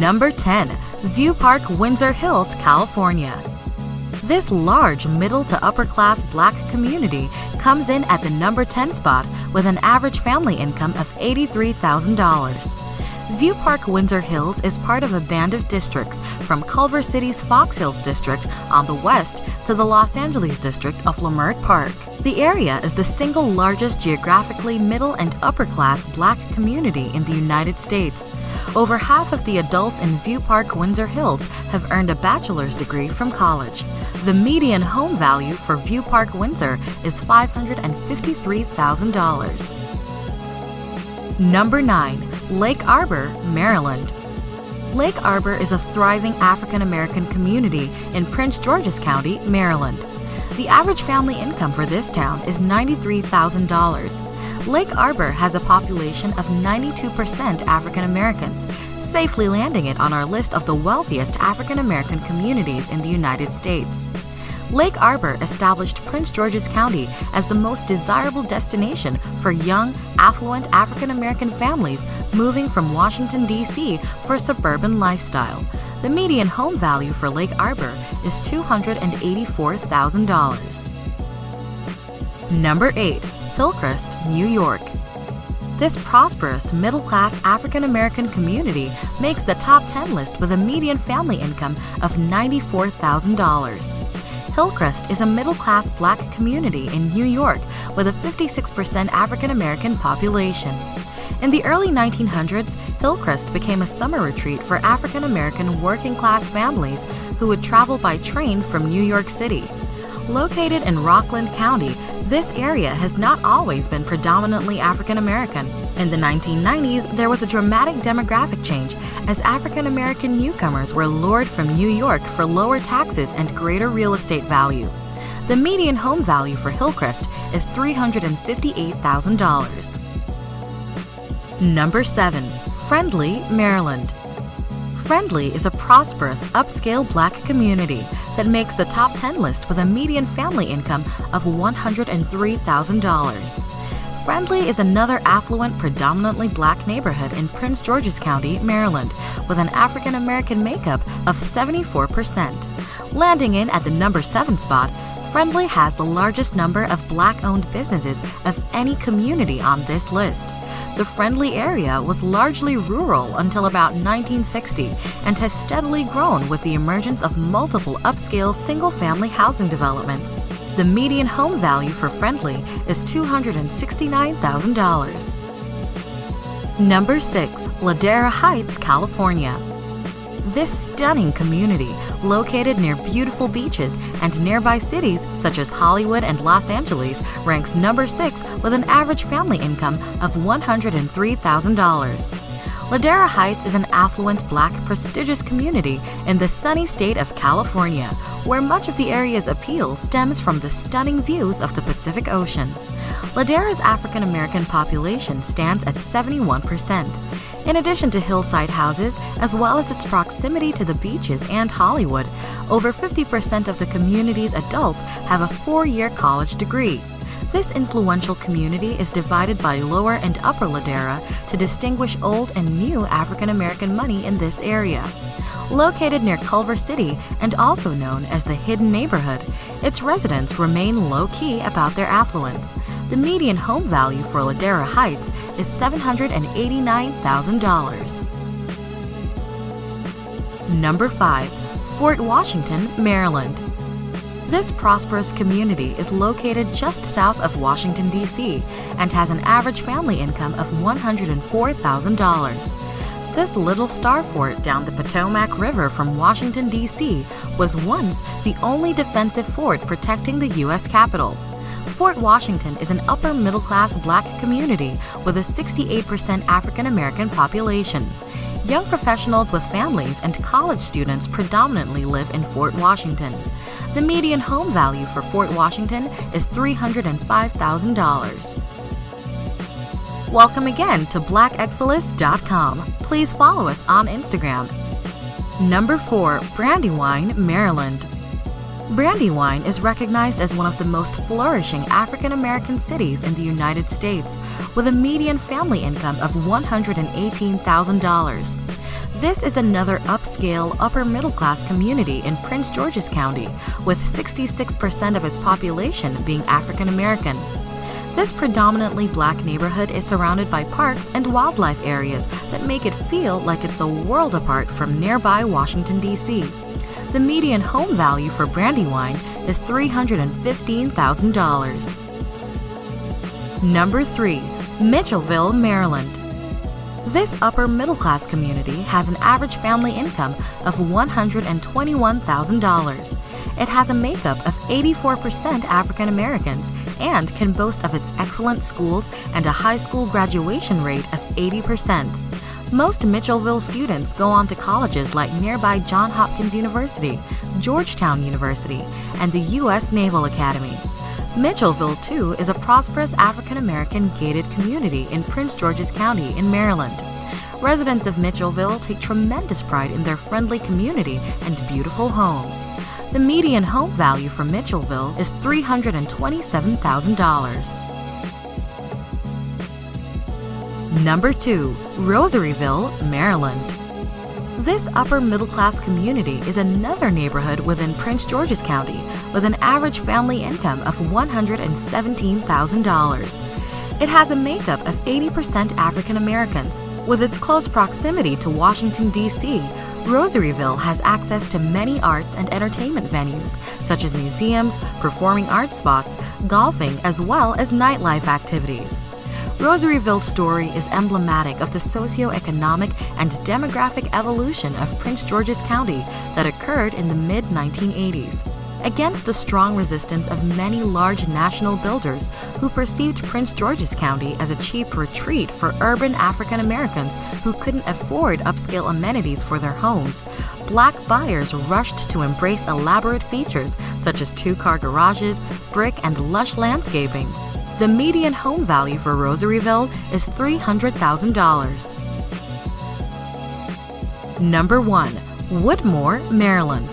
Number 10. View Park, Windsor Hills, California. This large middle to upper class Black community comes in at the number 10 spot with an average family income of $83,000. View Park, Windsor Hills is part of a band of districts from Culver City's Fox Hills district on the west to the Los Angeles district of Leimert Park. The area is the single largest geographically middle and upper class Black community in the United States. Over half of the adults in View Park, Windsor Hills have earned a bachelor's degree from college. The median home value for View Park, Windsor is $553,000. Number 9. Lake Arbor, Maryland. Lake Arbor is a thriving African American community in Prince George's County, Maryland. The average family income for this town is $93,000. Lake Arbor has a population of 92% African Americans, safely landing it on our list of the wealthiest African American communities in the United States. Lake Arbor established Prince George's County as the most desirable destination for young, affluent African American families moving from Washington, D.C. for a suburban lifestyle. The median home value for Lake Arbor is $284,000. Number 8. Hillcrest, New York. This prosperous, middle-class African American community makes the top 10 list with a median family income of $94,000. Hillcrest is a middle-class Black community in New York with a 56% African American population. In the early 1900s, Hillcrest became a summer retreat for African American working-class families who would travel by train from New York City. Located in Rockland County, this area has not always been predominantly African American. In the 1990s, there was a dramatic demographic change as African American newcomers were lured from New York for lower taxes and greater real estate value. The median home value for Hillcrest is $358,000. Number 7. Friendly, Maryland. Friendly is a prosperous, upscale Black community that makes the top 10 list with a median family income of $103,000. Friendly is another affluent, predominantly Black neighborhood in Prince George's County, Maryland, with an African American makeup of 74%. Landing in at the number 7 spot, Friendly has the largest number of Black-owned businesses of any community on this list. The Friendly area was largely rural until about 1960 and has steadily grown with the emergence of multiple upscale single-family housing developments. The median home value for Friendly is $269,000. Number 6. Ladera Heights, California. This stunning community, located near beautiful beaches and nearby cities such as Hollywood and Los Angeles, ranks number 6 with an average family income of $103,000. Ladera Heights is an affluent Black prestigious community in the sunny state of California, where much of the area's appeal stems from the stunning views of the Pacific Ocean. Ladera's African American population stands at 71%. In addition to hillside houses, as well as its proximity to the beaches and Hollywood, over 50% of the community's adults have a 4-year college degree. This influential community is divided by Lower and Upper Ladera to distinguish old and new African American money in this area. Located near Culver City and also known as the Hidden Neighborhood, its residents remain low-key about their affluence. The median home value for Ladera Heights is $789,000. Number 5. Fort Washington, Maryland. This prosperous community is located just south of Washington, D.C., and has an average family income of $104,000. This little star fort down the Potomac River from Washington, D.C. was once the only defensive fort protecting the U.S. Capitol. Fort Washington is an upper middle-class Black community with a 68% African American population. Young professionals with families and college students predominantly live in Fort Washington. The median home value for Fort Washington is $305,000. Welcome again to blackexcellus.com. Please follow us on Instagram. Number 4. Brandywine, Maryland. Brandywine is recognized as one of the most flourishing African American cities in the United States, with a median family income of $118,000. This is another upscale, upper-middle-class community in Prince George's County, with 66% of its population being African American. This predominantly black neighborhood is surrounded by parks and wildlife areas that make it feel like it's a world apart from nearby Washington, D.C. The median home value for Brandywine is $315,000. Number 3. Mitchellville, Maryland. This upper-middle-class community has an average family income of $121,000. It has a makeup of 84% African Americans and can boast of its excellent schools and a high school graduation rate of 80%. Most Mitchellville students go on to colleges like nearby Johns Hopkins University, Georgetown University, and the U.S. Naval Academy. Mitchellville, too, is a prosperous African-American gated community in Prince George's County in Maryland. Residents of Mitchellville take tremendous pride in their friendly community and beautiful homes. The median home value for Mitchellville is $327,000. Number 2. Rosaryville, Maryland. This upper-middle-class community is another neighborhood within Prince George's County with an average family income of $117,000. It has a makeup of 80% African Americans. With its close proximity to Washington, D.C., Rosaryville has access to many arts and entertainment venues, such as museums, performing arts spots, golfing, as well as nightlife activities. Rosaryville's story is emblematic of the socioeconomic and demographic evolution of Prince George's County that occurred in the mid-1980s. Against the strong resistance of many large national builders who perceived Prince George's County as a cheap retreat for urban African Americans who couldn't afford upscale amenities for their homes, Black buyers rushed to embrace elaborate features such as two-car garages, brick, and lush landscaping. The median home value for Rosaryville is $300,000. Number 1. Woodmore, Maryland.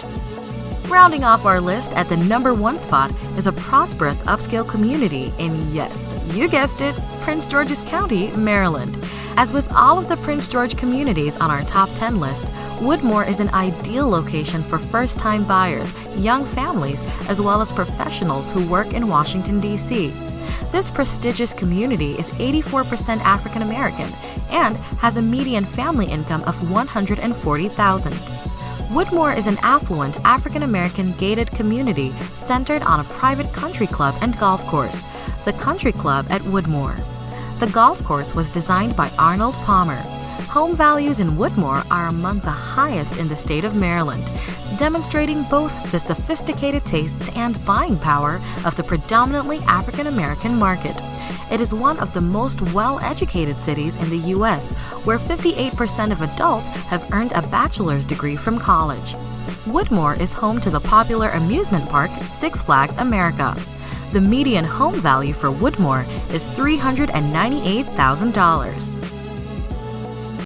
Rounding off our list at the number 1 spot is a prosperous upscale community in, yes, you guessed it, Prince George's County, Maryland. As with all of the Prince George communities on our top 10 list, Woodmore is an ideal location for first-time buyers, young families, as well as professionals who work in Washington, D.C. This prestigious community is 84% African American and has a median family income of $140,000. Woodmore is an affluent African American gated community centered on a private country club and golf course, the Country Club at Woodmore. The golf course was designed by Arnold Palmer. Home values in Woodmore are among the highest in the state of Maryland, demonstrating both the sophisticated tastes and buying power of the predominantly African American market. It is one of the most well-educated cities in the U.S., where 58% of adults have earned a bachelor's degree from college. Woodmore is home to the popular amusement park Six Flags America. The median home value for Woodmore is $398,000.